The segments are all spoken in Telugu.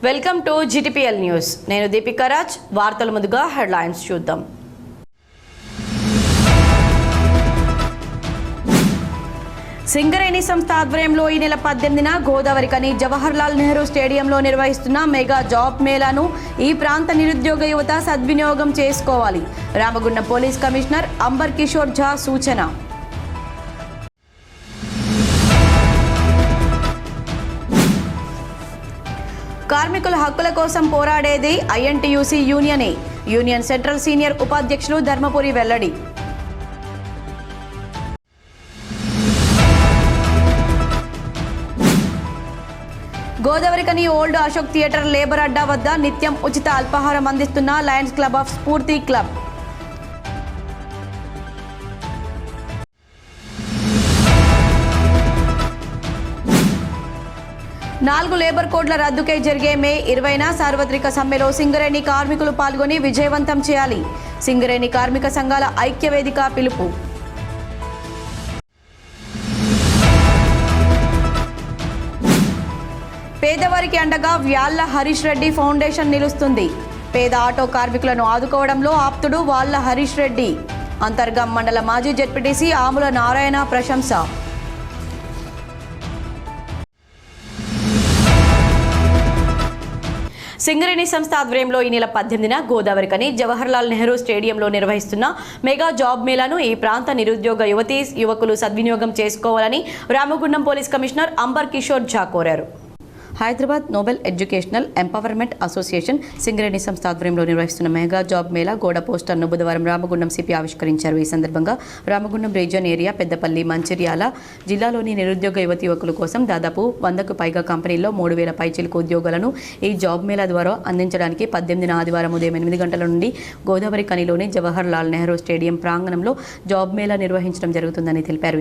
Welcome to GTPL news. నేను దీపికా రాజ్. వార్తల ముందుగా హెడ్లైన్స్ చూద్దాం. సింగరేణి సంస్థ ఆధ్వర్యంలో ఈ నెల 18న గోదావరికని జవహర్లాల్ నెహ్రూ స్టేడియంలో నిర్వహిస్తున్న మెగా జాబ్ మేళాను ఈ ప్రాంత నిరుద్యోగ యువత సద్వినియోగం చేసుకోవాలి. రామగుండం పోలీస్ కమిషనర్ అంబర్ కిషోర్ ఝా సూచన. కార్మికుల హక్కుల కోసం పోరాడేది INTUC యూనియనే. యూనియన్ సెంట్రల్ సీనియర్ ఉపాధ్యక్షులు ధర్మపురి వెల్లడి. Godavarikhani old Ashok theatre labour అడ్డా వద్ద నిత్యం ఉచిత అల్పాహారం అందిస్తున్న Lions club of Spoorthi club. నాలుగు లేబర్ కోడ్ల రద్దుకై జరిగే మే 20న సార్వత్రిక సమ్మెలో సింగరేణి కార్మికులు పాల్గొని విజయవంతం చేయాలి. సింగరేణి కార్మిక సంఘాల ఐక్యవేదిక పిలుపు. పేదవారికి అండగా వ్యాళ్ల హరీష్ రెడ్డి ఫౌండేషన్ నిలుస్తుంది. పేద ఆటో కార్మికులను ఆదుకోవడంలో ఆప్తుడు వాళ్ల హరీష్ రెడ్డి. అంతర్గం మండల మాజీ జెడ్పీటీసీ ఆముల నారాయణ ప్రశంస. సింగరేణి సంస్థ ఆధ్వర్యంలో ఈ నెల 18న గోదావరికని జవహర్లాల్ నెహ్రూ స్టేడియంలో నిర్వహిస్తున్న మెగా జాబ్ మేళాను ఈ ప్రాంత నిరుద్యోగ యువకులు సద్వినియోగం చేసుకోవాలని రామగుండం పోలీస్ కమిషనర్ అంబర్ కిషోర్ ఝా కోరారు. Hyderabad Noble Educational Empowerment Association Singareni సంస్థ ఆధ్వర్యంలో నిర్వహిస్తున్న మెగా జాబ్ మేళా గోడ పోస్టర్ను బుధవారం రామగుండం సిపి ఆవిష్కరించారు. ఈ సందర్భంగా రామగుండం రీజియన్ ఏరియా, పెద్దపల్లి, మంచిర్యాల జిల్లాలోని నిరుద్యోగ యువకుల కోసం దాదాపు 100కు పైగా కంపెనీల్లో 3000 పైచిలుకు ఉద్యోగాలను ఈ జాబ్ మేళా ద్వారా అందించడానికి 18న ఆదివారం ఉదయం 8 గంటల నుండి గోదావరి కనిలోని జవహర్లాల్ నెహ్రూ స్టేడియం ప్రాంగణంలో జాబ్ మేళా నిర్వహించడం జరుగుతుందని తెలిపారు.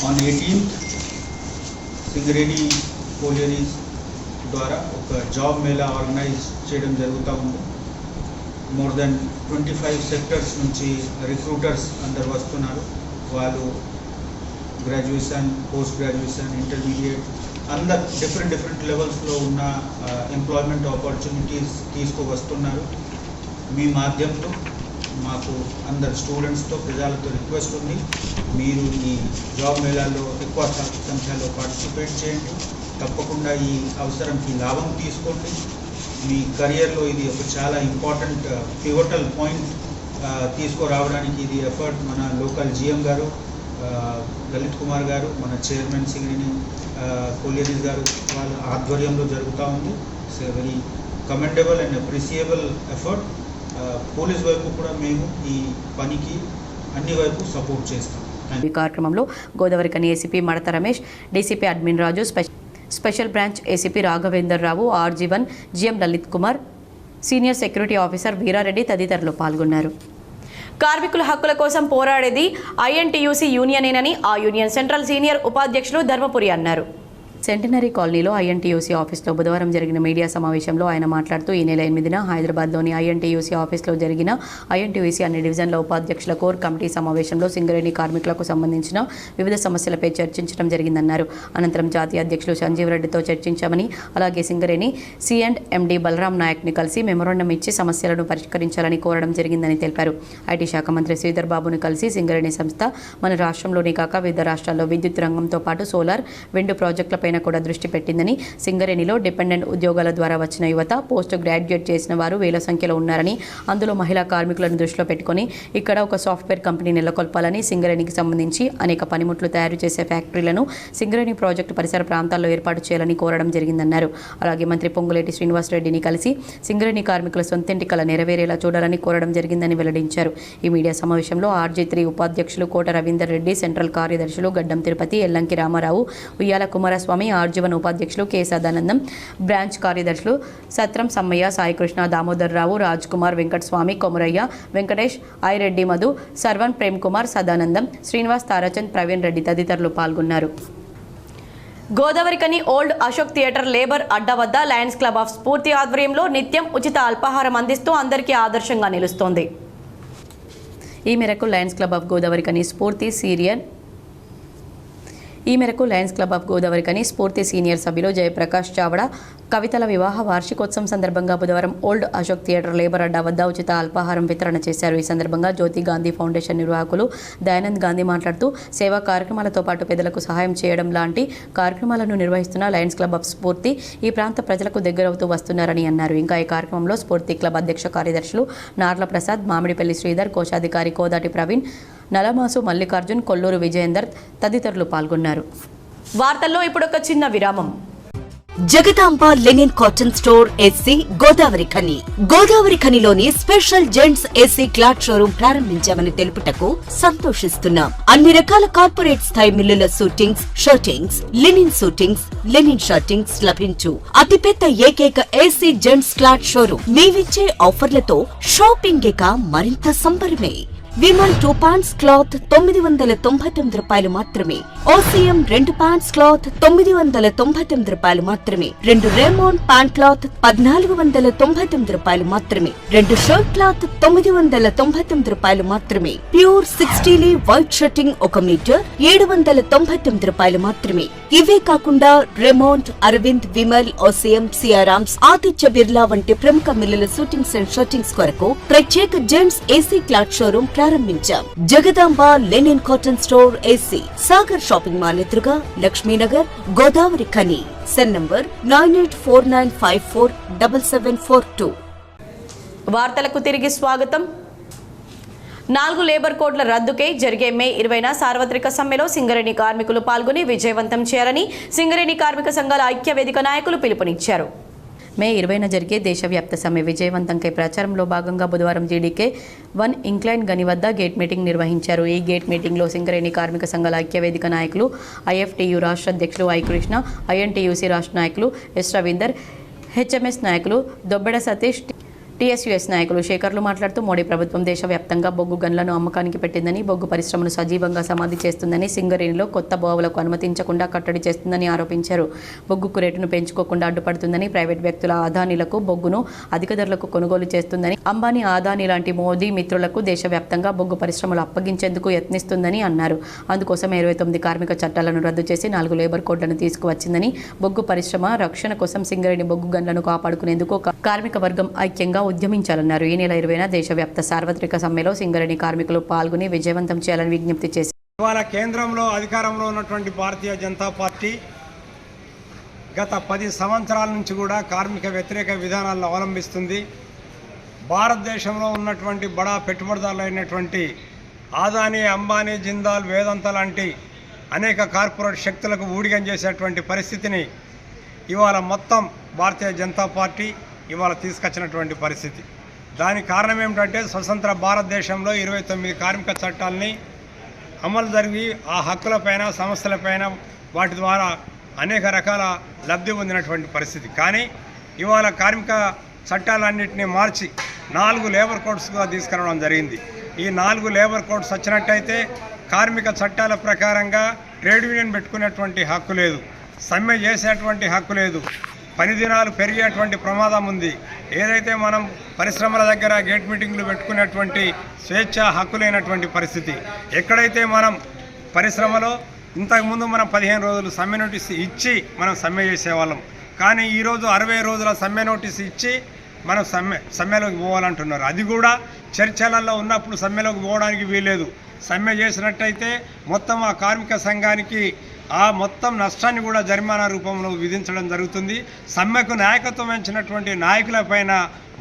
ద్వారా ఒక జాబ్ మేళా ఆర్గనైజ్ చేయడం జరుగుతూ ఉంది. మోర్ దెన్ 25 సెక్టర్స్ నుంచి రిక్రూటర్స్ అందరు వస్తున్నారు. వాళ్ళు గ్రాడ్యుయేషన్, పోస్ట్ గ్రాడ్యుయేషన్, ఇంటర్మీడియట్ అందరు డిఫరెంట్ లెవెల్స్లో ఉన్న ఎంప్లాయ్మెంట్ ఆపర్చునిటీస్ తీసుకువస్తున్నారు. మీ మాధ్యమంలో మాకు అందరు స్టూడెంట్స్తో, ప్రజలతో రిక్వెస్ట్ ఉంది, మీరు ఈ జాబ్ మేళాలో ఎక్కువ సంఖ్యలో పార్టిసిపేట్ చేయండి. తప్పకుండా ఈ అవసరంకి లాభం తీసుకోండి. మీ కెరియర్లో ఇది ఒక చాలా ఇంపార్టెంట్ పివటల్ పాయింట్ తీసుకురావడానికి ఇది ఎఫర్ట్ మన లోకల్ GM గారు, లలిత్ కుమార్ గారు, మన చైర్మన్ సింగరేణి కొలియరీస్ గారు వాళ్ళ ఆధ్వర్యంలో జరుగుతూ ఉంది. It's a very commendable and అప్రిసియబుల్ effort. Police వైపు కూడా మేము ఈ పనికి అన్ని వైపు సపోర్ట్ చేస్తాం. ఈ కార్యక్రమంలో Godavarikhani ACP Madatha Ramesh, DCP admin Raju, special branch ACP Raghavender Rao, RG1 GM Lalit Kumar, senior security officer Veerareddy తదితరులు పాల్గొన్నారు. కార్మికుల హక్కుల కోసం పోరాడేది INTUC యూనియనేనని ఆ యూనియన్ సెంట్రల్ సీనియర్ ఉపాధ్యక్షులు ధర్మపురి అన్నారు. సెంటినరీ కాలనీలో INTUC ఆఫీస్లో బుధవారం జరిగిన మీడియా సమావేశంలో ఆయన మాట్లాడుతూ ఈ నెల 8న హైదరాబాద్లోని INTUC ఆఫీస్లో జరిగిన INTUC అన్ని డివిజన్ల ఉపాధ్యక్షుల కోర్ కమిటీ సమావేశంలో సింగరేణి కార్మికులకు సంబంధించిన వివిధ సమస్యలపై చర్చించడం జరిగిందన్నారు. అనంతరం జాతీయ అధ్యక్షులు సంజీవ్ రెడ్డితో చర్చించామని, అలాగే సింగరేణి C&MD బలరాం నాయక్ని కలిసి మెమోరాండం ఇచ్చి సమస్యలను పరిష్కరించాలని కోరడం జరిగిందని తెలిపారు. IT శాఖ మంత్రి శ్రీధర్ బాబును కలిసి సింగరేణి సంస్థ మన రాష్ట్రంలోనే కాక వివిధ రాష్ట్రాల్లో విద్యుత్ రంగంతో పాటు సోలార్, విండ్ ప్రాజెక్టులపై కూడా దృష్టి పెట్టిందని, సింగరేణిలో డిపెండెంట్ ఉద్యోగాల ద్వారా వచ్చిన యువత, పోస్ట్ గ్రాడ్యుయేట్ చేసిన వారు వేల సంఖ్యలో ఉన్నారని, అందులో మహిళా కార్మికులను దృష్టిలో పెట్టుకుని ఇక్కడ ఒక సాఫ్ట్వేర్ కంపెనీ నెలకొల్పాలని, సింగరేణికి సంబంధించి అనేక పనిముట్లు తయారు చేసే ఫ్యాక్టరీలను సింగరేణి ప్రాజెక్టు పరిసర ప్రాంతాల్లో ఏర్పాటు చేయాలని కోరడం జరిగిందన్నారు. అలాగే మంత్రి పొంగులేటి శ్రీనివాసరెడ్డిని కలిసి సింగరేణి కార్మికుల సొంతింటి కల నెరవేరేలా చూడాలని కోరడం జరిగిందని వెల్లడించారు. ఈ మీడియా సమావేశంలో RG3 ఉపాధ్యక్షులు కోట రవీందర్ రెడ్డి, సెంట్రల్ కార్యదర్శులు గడ్డం తిరుపతి, ఎల్లంకి రామారావు, ఉయ్యాల కుమారస్వామి, RG1 ఉపాధ్యక్షులు K సదానందం, బ్రాంచ్ కార్యదర్శులు సత్రం సమ్మయ్య, సాయికృష్ణ, దామోదర్ రావు, రాజ్ కుమార్, వెంకటస్వామి, కొమరయ్య, వెంకటేష్, రెడ్డి మధు, సర్వన్, ప్రేమ్ కుమార్, సదానందం, శ్రీనివాస్, తారాచంద్, ప్రవీణ్ రెడ్డి తదితరులు పాల్గొన్నారు. Godavarikhani old Ashok theatre labour అడ్డా వద్ద లయన్స్ క్లబ్ ఆఫ్ స్ఫూర్తి ఆధ్వర్యంలో నిత్యం ఉచిత అల్పాహారం అందిస్తూ అందరికీ ఆదర్శంగా నిలుస్తోంది. ఈ మేరకు లయన్స్ క్లబ్ ఆఫ్ గోదావరికని స్ఫూర్తి సీరియల్ ఈ మేరకు లయన్స్ క్లబ్ ఆఫ్ గోదావరికని స్ఫూర్తి సీనియర్ సభ్యులు జయప్రకాష్ చావడా కవితల వివాహ వార్షికోత్సవం సందర్భంగా బుధవారం ఓల్డ్ అశోక్ థియేటర్ లేబర్ అడ్డా వద్ద ఉచిత అల్పాహారం వితరణ చేశారు. ఈ సందర్భంగా జ్యోతి గాంధీ ఫౌండేషన్ నిర్వాహకులు దయానంద్ గాంధీ మాట్లాడుతూ సేవా కార్యక్రమాలతో పాటు పేదలకు సహాయం చేయడం లాంటి కార్యక్రమాలను నిర్వహిస్తున్న లయన్స్ క్లబ్ ఆఫ్ స్ఫూర్తి ఈ ప్రాంత ప్రజలకు దగ్గరవుతూ వస్తున్నారని అన్నారు. ఇంకా ఈ కార్యక్రమంలో స్ఫూర్తి క్లబ్ అధ్యక్ష కార్యదర్శులు నార్ల ప్రసాద్, మామిడిపల్లి శ్రీధర్, కోశాధికారి కోదాటి ప్రవీణ్, నలమాసు మల్లికార్జున్, కొల్లూరు విజయేందర్ తదితరులు పాల్గొన్నారు. వార్తల్లో ఇప్పుడు ఒక చిన్న విరామం. Jagadamba linen cotton store SC Godavari Khani. Godavari ఖనిలోని special gents SC cloth showroom ప్రారంభించామని తెలుపుటకు సంతోషిస్తున్నాం. అన్ని రకాల కార్పొరేట్ స్థాయి మిల్లుల suitings, shirtings, linen suitings, linen shirtings లభించు అతిపెద్ద ఏకైక ఎస్సీ జెంట్స్ క్లాత్ షోరూం. మేమిచ్చే ఆఫర్లతో షాపింగ్ ఇక మరింత సంబరమే. విమల్ 2 పాంట్స్ క్లాత్ 999 రూపాయలు మాత్రమే. ఓసిఎం 2 పాంట్స్ క్లాత్ 999 రూపాయలు మాత్రమే. 2 రేమోన్ ప్యాంట్ క్లాత్ 1499 రూపాయలు మాత్రమే. 2 షర్ట్ క్లాత్ 999 రూపాయలు మాత్రమే. ప్యూర్ 60 వైట్ షర్టింగ్ 1 మీటర్ 799 రూపాయలు మాత్రమే. ఇవే కాకుండా రెమోంట్, అరవింద్, విమల్, ఓసిఎం, సియారామ్స్, ఆదిత్య బిర్లా వంటి ప్రముఖ మిల్లుల షూటింగ్స్ అండ్ షర్టింగ్స్ కొరకు ప్రత్యేక జెంట్స్ ఏసీ క్లాత్ షోరూం ప్రారంభించాం. Jagadamba linen cotton store AC, Sagar shopping mall ఎదురుగా, లక్ష్మీనగర్, గోదావరి ఖని. Cell number 9849547742. వార్తలకు తిరిగి స్వాగతం. 4 లేబర్ కోడ్ల రద్దుకై జరిగే మే 20న సార్వత్రిక సమ్మెలో సింగరేణి కార్మికులు పాల్గొని విజయవంతం చేయాలని సింగరేణి కార్మిక సంఘాల ఐక్య వేదిక నాయకులు పిలుపునిచ్చారు. మే 20న జరిగే దేశవ్యాప్త సమ్మె విజయవంతంకై ప్రచారంలో భాగంగా బుధవారం జీడీకే 1 ఇంక్లైన్ గని వద్ద గేట్ మీటింగ్ నిర్వహించారు. ఈ గేట్ మీటింగ్లో సింగరేణి కార్మిక సంఘాల ఐక్య వేదిక నాయకులు, ఐఎఫ్టీయూ రాష్ట్ర అధ్యక్షులు ఐ కృష్ణ, ఐఎన్టీయూసీ రాష్ట్ర నాయకులు ఎస్ రవీందర్, హెచ్ఎంఎస్ నాయకులు దొబ్బెడ సతీష్, టీఎస్యూఎస్ నాయకులు శేఖర్లు మాట్లాడుతూ మోడీ ప్రభుత్వం దేశవ్యాప్తంగా బొగ్గు గన్లను అమ్మకానికి పెట్టిందని, బొగ్గు పరిశ్రమను సజీవంగా సమాధి చేస్తుందని, సింగరేణిలో కొత్త బావులకు అనుమతించకుండా కట్టడి చేస్తుందని ఆరోపించారు. బొగ్గుకు రేటును పెంచుకోకుండా అడ్డుపడుతుందని, ప్రైవేట్ వ్యక్తుల ఆదానీలకు బొగ్గును అధిక ధరలకు కొనుగోలు చేస్తుందని, అంబానీ, ఆదానీ లాంటి మోదీ మిత్రులకు దేశవ్యాప్తంగా బొగ్గు పరిశ్రమలు అప్పగించేందుకు యత్నిస్తుందని అన్నారు. అందుకోసం 29 కార్మిక చట్టాలను రద్దు చేసి 4 లేబర్ కోడ్లను తీసుకువచ్చిందని, బొగ్గు పరిశ్రమ రక్షణ కోసం సింగరేణి బొగ్గు గన్లను కాపాడుకునేందుకు కార్మిక వర్గం ఐక్యంగా ఉద్యమించాలన్నారు. ఈ నెల 20న దేశవ్యాప్త సార్వత్రిక సమ్మెలో సింగరేణి కార్మికులు పాల్గొని విజయవంతం చేయాలని విజ్ఞప్తి చేశారు. ఇవాళ కేంద్రంలో అధికారంలో ఉన్నటువంటి భారతీయ జనతా పార్టీ గత 10 సంవత్సరాల నుంచి కూడా కార్మిక వ్యతిరేక విధానాలను అవలంబిస్తుంది. భారతదేశంలో ఉన్నటువంటి బడా పెట్టుబడిదారులైనటువంటి ఆదానీ, అంబానీ, జిందాల్, వేదాంత లాంటి అనేక కార్పొరేట్ శక్తులకు ఊడిగం చేసేటువంటి పరిస్థితిని ఇవాళ మొత్తం భారతీయ జనతా పార్టీ ఇవాళ తీసుకొచ్చినటువంటి పరిస్థితి. దానికి కారణం ఏమిటంటే స్వతంత్ర భారతదేశంలో 29 కార్మిక చట్టాలని అమలు జరిగి ఆ హక్కులపైన, సమస్యలపైన వాటి ద్వారా అనేక రకాల లబ్ధి పొందినటువంటి పరిస్థితి. కానీ ఇవాళ కార్మిక చట్టాలన్నింటినీ మార్చి 4 లేబర్ కోడ్స్గా తీసుకురావడం జరిగింది. ఈ 4 లేబర్ కోడ్స్ వచ్చినట్టయితే కార్మిక చట్టాల ప్రకారంగా ట్రేడ్ యూనియన్ పెట్టుకునేటువంటి హక్కు లేదు, సమ్మె చేసేటువంటి హక్కు లేదు, పని దినాలు పెరిగేటువంటి ప్రమాదం ఉంది. ఏదైతే మనం పరిశ్రమల దగ్గర గేట్ మీటింగ్లు పెట్టుకునేటువంటి స్వేచ్ఛ హక్కు లేనటువంటి పరిస్థితి. ఎక్కడైతే మనం పరిశ్రమలో ఇంతకుముందు మనం 15 రోజులు సమ్మె నోటీస్ ఇచ్చి మనం సమ్మె చేసేవాళ్ళం. కానీ ఈరోజు 60 రోజుల సమ్మె నోటీస్ ఇచ్చి మనం సమ్మెలోకి పోవాలంటున్నారు. అది కూడా చర్చలలో ఉన్నప్పుడు సమ్మెలోకి పోవడానికి వీల్లేదు. సమ్మె చేసినట్టయితే మొత్తం ఆ కార్మిక సంఘానికి ఆ మొత్తం నష్టాన్ని కూడా జరిమానా రూపంలో విధించడం జరుగుతుంది. సమ్మెకు నాయకత్వం వహించినటువంటి నాయకులపైన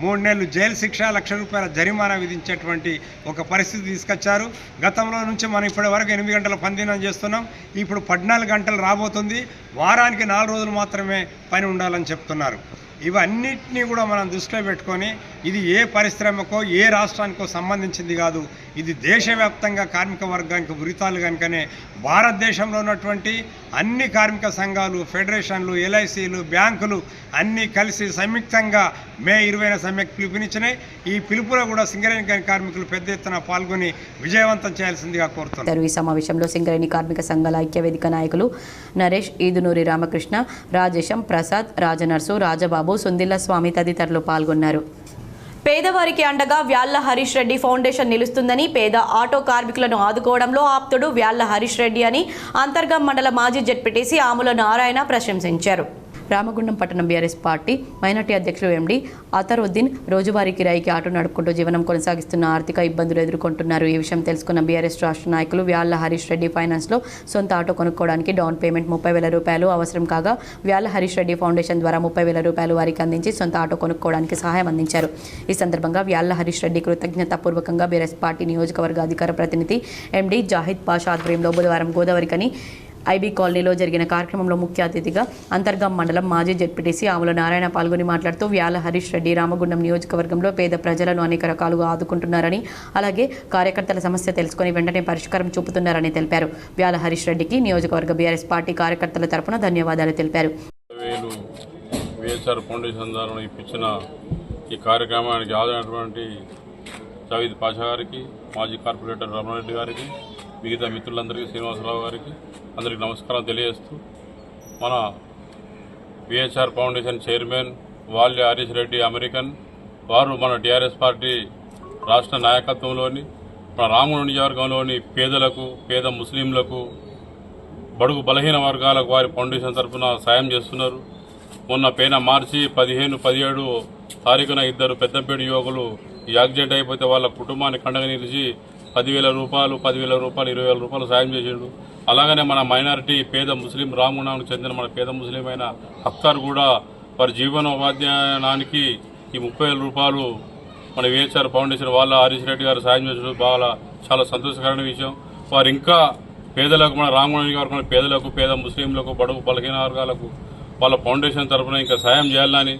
3 నెలలు జైలు శిక్ష, ₹1,00,000 జరిమానా విధించేటువంటి ఒక పరిస్థితి తీసుకొచ్చారు. గతంలో నుంచి మనం ఇప్పటి వరకు 8 గంటల పనిదినం చేస్తున్నాం. ఇప్పుడు 14 గంటలు రాబోతుంది. వారానికి 4 రోజులు మాత్రమే పని ఉండాలని చెప్తున్నారు. ఇవన్నిటినీ కూడా మనం దృష్టిలో పెట్టుకొని ఇది ఏ పరిశ్రమకో ఏ రాష్ట్రానికో సంబంధించింది కాదు, ఇది దేశవ్యాప్తంగా కార్మిక వర్గానికి ఉరితాలు కనుకనే భారతదేశంలో ఉన్నటువంటి అన్ని కార్మిక సంఘాలు, ఫెడరేషన్లు, ఎల్ఐసీలు, బ్యాంకులు అన్నీ కలిసి సంయుక్తంగా మే 20న సమ్మెకు పిలుపునిచ్చినాయి. ఈ పిలుపులో కూడా సింగరేణి కార్మికులు పెద్ద ఎత్తున పాల్గొని విజయవంతం చేయాల్సిందిగా కోరుతున్నారు. ఈ సమావేశంలో సింగరేణి కార్మిక సంఘాల ఐక్య వేదిక నాయకులు నరేష్, ఈదునూరి రామకృష్ణ, రాజేశం, ప్రసాద్, రాజనర్సు, రాజబాబు, సుందిల్ల స్వామి తదితరులు పాల్గొన్నారు. పేదవారికి అండగా వ్యాళ్ల హరీష్ రెడ్డి ఫౌండేషన్ నిలుస్తుందని, పేద ఆటో కార్మికులను ఆదుకోవడంలో ఆప్తుడు వ్యాళ్ల హరీష్ రెడ్డి అని అంతర్గం మండల మాజీ జెడ్పీటీసీ ఆముల నారాయణ ప్రశంసించారు. రామగుండం పట్టణం బీఆర్ఎస్ పార్టీ మైనార్టీ అధ్యక్షులు ఎండి అతరుద్దీన్ రోజువారీ కిరాయికి ఆటో నడుపుకుంటూ జీవనం కొనసాగిస్తున్న ఆర్థిక ఇబ్బందులు ఎదుర్కొంటున్నారు. ఈ విషయం తెలుసుకున్న బీఆర్ఎస్ రాష్ట్ర నాయకులు వ్యాళ్ల హరీష్ రెడ్డి ఫైనాన్స్లో సొంత ఆటో కొనుక్కోవడానికి డౌన్ పేమెంట్ 30,000 రూపాయలు అవసరం కాగా వ్యాళ్ల హరీష్ రెడ్డి ఫౌండేషన్ ద్వారా 30,000 రూపాయలు వారికి అందించి సొంత ఆటో కొనుక్కోవడానికి సహాయం అందించారు. ఈ సందర్భంగా వ్యాళ్ల హరీష్ రెడ్డి కృతజ్ఞతాపూర్వకంగా బీఆర్ఎస్ పార్టీ నియోజకవర్గ అధికార ప్రతినిధి ఎండి జాహిద్ పాషా ఆధ్వర్యంలో బుధవారం గోదావరికని ఐబీ కాలనీలో జరిగిన కార్యక్రమంలో ముఖ్య అతిథిగా అంతర్గం మండలం మాజీ జెడ్పీటీసీ ఆముల నారాయణ పాల్గొని మాట్లాడుతూ వ్యాళ్ల హరీష్ రెడ్డి రామగుండం నియోజకవర్గంలో పేద ప్రజలను అనేక రకాలుగా ఆదుకుంటున్నారని, అలాగే కార్యకర్తల సమస్య తెలుసుకుని వెంటనే పరిష్కారం చూపుతున్నారని తెలిపారు. వ్యాళ్ల హరీష్ రెడ్డికి నియోజకవర్గ బీఆర్ఎస్ పార్టీ కార్యకర్తల తరపున ధన్యవాదాలు తెలిపారు. ఫౌండేషన్ ద్వారా ఇప్పించిన ఈ కార్యక్రమానికి ఆదరైనటువంటి జావేద్ పాషా గారికి, మాజీ కార్పొరేటర్ రమణారెడ్డి గారికి, మిగతా మిత్రులందరికీ, శ్రీనివాసరావు గారికి అందరికీ నమస్కారం తెలియజేస్తూ, మన VHR foundation chairman Vyalla Harish Reddy American వారు మన టీఆర్ఎస్ పార్టీ రాష్ట్ర నాయకత్వంలోని మన రామగుండం నియోజకవర్గంలోని పేదలకు, పేద ముస్లింలకు, బడుగు బలహీన వర్గాలకు వారి ఫౌండేషన్ తరఫున సాయం చేస్తున్నారు. మొన్న పోయిన మార్చి 15-17 తారీఖున 2 పెద్దపేట యువకులు యాక్సిడెంట్ అయిపోతే వాళ్ళ కుటుంబానికి కండగా నిలిచి 10,000 రూపాయలు, 20,000 రూపాయలు సాయం చేసిండు. అలాగనే మన మైనారిటీ పేద ముస్లిం రామగుండానికి చెందిన మన పేద ముస్లిం అయిన అఖ్తార్ కూడా వారి జీవనోపాధ్యాయానికి ఈ 30,000 రూపాయలు మన విహెచ్ఆర్ ఫౌండేషన్ వాళ్ళ హరీష్ రెడ్డి గారు సాయం చేసిన చాలా సంతోషకరమైన విషయం. వారు ఇంకా పేదలకు, మన రామగుండం నియోజకవర్గంలో పేదలకు, పేద ముస్లింలకు, బడుగు బలహీన వర్గాలకు వాళ్ళ ఫౌండేషన్ తరఫున ఇంకా సాయం చేయాలని,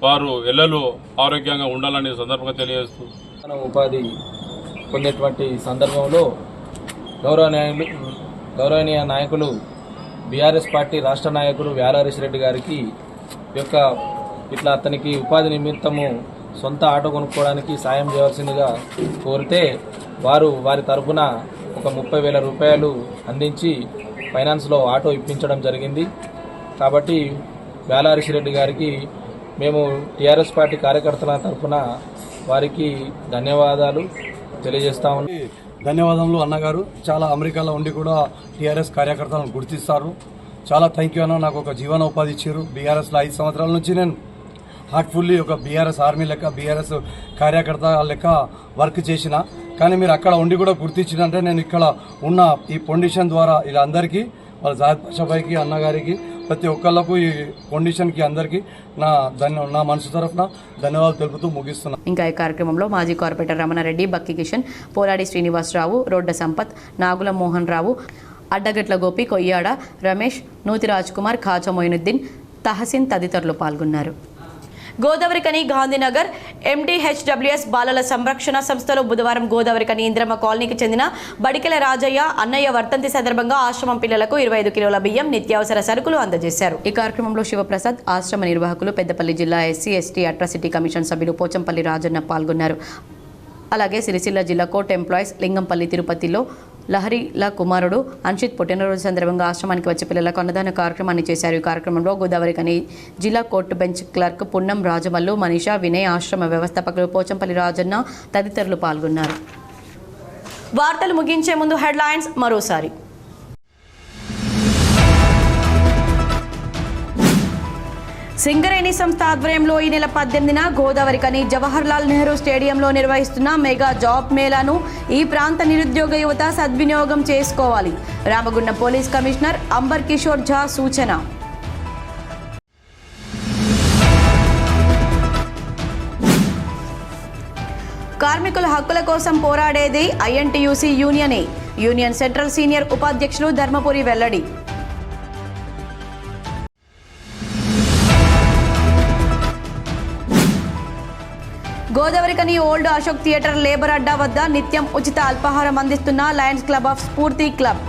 వారు ఎల్లలు ఆరోగ్యంగా ఉండాలని సందర్భంగా తెలియజేస్తూ, ఉపాధి పొందేటువంటి సందర్భంలో గౌరవనీయ నాయకులు బీఆర్ఎస్ పార్టీ రాష్ట్ర నాయకులు వ్యాళ్ల హరీష్ రెడ్డి గారికి ఇట్లా అతనికి ఉపాధి నిమిత్తము సొంత ఆటో కొనుక్కోవడానికి సాయం చేయవలసిందిగా కోరితే వారి తరఫున ఒక 30,000 రూపాయలు అందించి ఫైనాన్స్లో ఆటో ఇప్పించడం జరిగింది. కాబట్టి వ్యాళ్ల హరీష్ రెడ్డి గారికి మేము టీఆర్ఎస్ పార్టీ కార్యకర్తల తరఫున వారికి ధన్యవాదాలు తెలియజేస్తా ఉన్నాం. ధన్యవాదములు అన్నగారు. చాలా అమెరికాలో ఉండి కూడా టీఆర్ఎస్ కార్యకర్తలను గుర్తిస్తారు. చాలా థ్యాంక్ యూ అన్న. నాకు ఒక జీవనోపాధి ఇచ్చారు. బీఆర్ఎస్లో 5 సంవత్సరాల నుంచి నేను హార్ట్ఫుల్లీ ఒక బీఆర్ఎస్ ఆర్మీ లెక్క, బీఆర్ఎస్ కార్యకర్త లెక్క వర్క్ చేసిన. కానీ మీరు అక్కడ ఉండి కూడా గుర్తించినంటే నేను ఇక్కడ ఉన్న ఈ ఫౌండేషన్ ద్వారా ఇలా అందరికీ, వాళ్ళ జావేద్ పాషాభాయికి, అన్నగారికి, ప్రతి ఒక్కళ్ళకు ఈ ఫౌండేషన్కి అందరికీ నా మనసు తరఫున ధన్యవాదాలు తెలుపుతూ ముగిస్తున్నాను. ఇంకా ఈ కార్యక్రమంలో మాజీ కార్పొరేటర్ రమణారెడ్డి, బక్కి కిషన్, పోలాడి శ్రీనివాసరావు, రోడ్డ సంపత్, నాగుల మోహన్ రావు, అడ్డగట్ల గోపి, కొయ్యాడ రమేష్, నూతి రాజ్ కుమార్, ఖాజా మొయినుద్దీన్, తహసీన్ తదితరులు పాల్గొన్నారు. గోదావరికని గాంధీనగర్ MDHWS బాలల సంరక్షణ సంస్థలో బుధవారం గోదావరికని ఇంద్రమ్మ కాలనీకి చెందిన బడికెల రాజయ్య అన్నయ్య వర్ధంతి సందర్భంగా ఆశ్రమం పిల్లలకు 25 కిలోల బియ్యం, నిత్యావసర సరుకులు అందజేశారు. ఈ కార్యక్రమంలో శివప్రసాద్, ఆశ్రమ నిర్వాహకులు, పెద్దపల్లి జిల్లా SC/ST అట్రాసిటీ కమిషన్ సభ్యులు పోచంపల్లి రాజన్న పాల్గొన్నారు. అలాగే సిరిసిల్ల జిల్లా కోర్టు ఎంప్లాయీస్ లింగంపల్లి తిరుపతిలో లహరిల కుమారుడు అన్షిత్ పుట్టినరోజు సందర్భంగా ఆశ్రమానికి వచ్చే పిల్లలకు అన్నదాన కార్యక్రమాన్ని చేశారు. ఈ కార్యక్రమంలో గోదావరికని జిల్లా కోర్టు బెంచ్ క్లర్క్ పున్నం రాజమల్లు, మనీషా, వినయ్, ఆశ్రమ వ్యవస్థాపకులు పోచంపల్లి రాజన్న తదితరులు పాల్గొన్నారు. వార్తలు ముగించే ముందు హెడ్లైన్స్ మరోసారి. సింగరేణి సంస్థ ఆధ్వర్యంలో ఈ నెల 18న గోదావరికని జవహర్లాల్ నెహ్రూ స్టేడియంలో నిర్వహిస్తున్న మెగా జాబ్ మేళాను ఈ ప్రాంత నిరుద్యోగ యువత సద్వినియోగం చేసుకోవాలి. రామగుండం పోలీస్ కమిషనర్ అంబర్ కిషోర్ ఝా సూచన. కార్మికుల హక్కుల కోసం పోరాడేది INTUC యూనియనే. యూనియన్ సెంట్రల్ సీనియర్ ఉపాధ్యక్షులు ధర్మపురి వెల్లడి. Godavarikhani old Ashok theatre labour అడ్డా వద్ద నిత్యం ఉచిత అల్పాహారం అందిస్తున్న Lions club of Spoorthi club.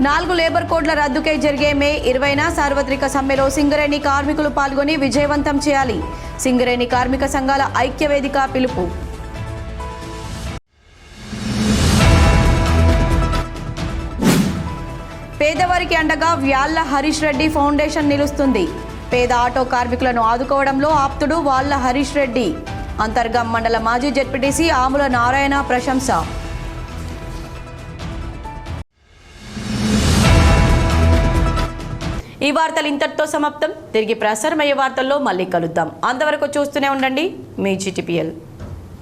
నాలుగు లేబర్ కోడ్ల రద్దుకై జరిగే మే 20న సార్వత్రిక సమ్మెలో సింగరేణి కార్మికులు పాల్గొని విజయవంతం చేయాలి. సింగరేణి కార్మిక సంఘాల ఐక్యవేదిక పిలుపు. పేదవారికి అండగా వ్యాళ్ల హరీష్ రెడ్డి ఫౌండేషన్ నిలుస్తుంది. పేద ఆటో కార్మికులను ఆదుకోవడంలో ఆప్తుడు వాళ్ల హరీష్ రెడ్డి. అంతర్గం మండల మాజీ జెడ్పీటీసీ ఆముల నారాయణ ప్రశంస. ఈ వార్తలు ఇంతటితో సమాప్తం. తిరిగి ప్రసారమయ్యే వార్తల్లో మళ్ళీ కలుద్దాం. అంతవరకు చూస్తూనే ఉండండి మీ GTPL.